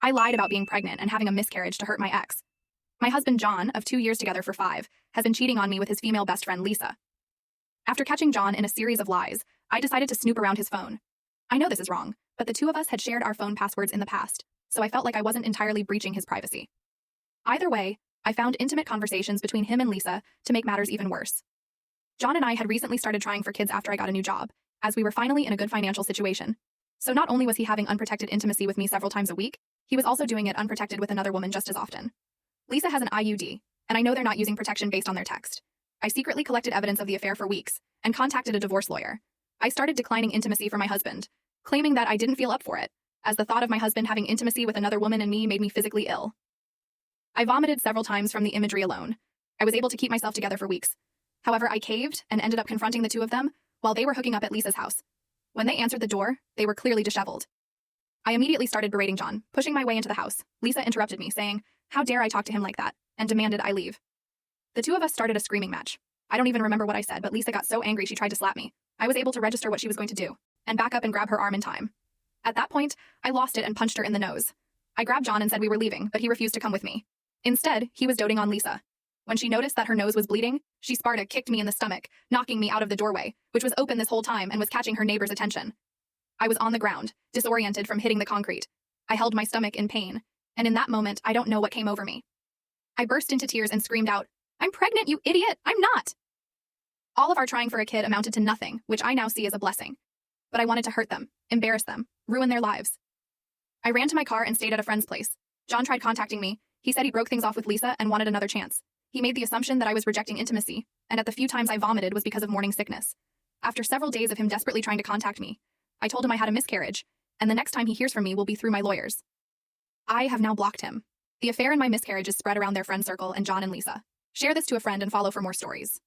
I lied about being pregnant and having a miscarriage to hurt my ex. My husband, John, of 2 years together for 5, has been cheating on me with his female best friend, Lisa. After catching John in a series of lies, I decided to snoop around his phone. I know this is wrong, but the two of us had shared our phone passwords in the past, so I felt like I wasn't entirely breaching his privacy. Either way, I found intimate conversations between him and Lisa to make matters even worse. John and I had recently started trying for kids after I got a new job, as we were finally in a good financial situation. So not only was he having unprotected intimacy with me several times a week, he was also doing it unprotected with another woman just as often. Lisa has an IUD, and I know they're not using protection based on their text. I secretly collected evidence of the affair for weeks and contacted a divorce lawyer. I started declining intimacy for my husband, claiming that I didn't feel up for it, as the thought of my husband having intimacy with another woman and me made me physically ill. I vomited several times from the imagery alone. I was able to keep myself together for weeks. However, I caved and ended up confronting the two of them while they were hooking up at Lisa's house. When they answered the door, they were clearly disheveled. I immediately started berating John, pushing my way into the house. Lisa interrupted me, saying, "How dare I talk to him like that?" and demanded I leave. The two of us started a screaming match. I don't even remember what I said, but Lisa got so angry she tried to slap me. I was able to register what she was going to do and back up and grab her arm in time. At that point, I lost it and punched her in the nose. I grabbed John and said we were leaving, but he refused to come with me. Instead, he was doting on Lisa. When she noticed that her nose was bleeding, she Sparta kicked me in the stomach, knocking me out of the doorway, which was open this whole time and was catching her neighbor's attention. I was on the ground, disoriented from hitting the concrete. I held my stomach in pain, and in that moment, I don't know what came over me. I burst into tears and screamed out, "I'm pregnant, you idiot! I'm not!" All of our trying for a kid amounted to nothing, which I now see as a blessing. But I wanted to hurt them, embarrass them, ruin their lives. I ran to my car and stayed at a friend's place. John tried contacting me. He said he broke things off with Lisa and wanted another chance. He made the assumption that I was rejecting intimacy, and at the few times I vomited was because of morning sickness. After several days of him desperately trying to contact me, I told him I had a miscarriage, and the next time he hears from me will be through my lawyers. I have now blocked him. The affair and my miscarriage is spread around their friend circle and John and Lisa. Share this to a friend and follow for more stories.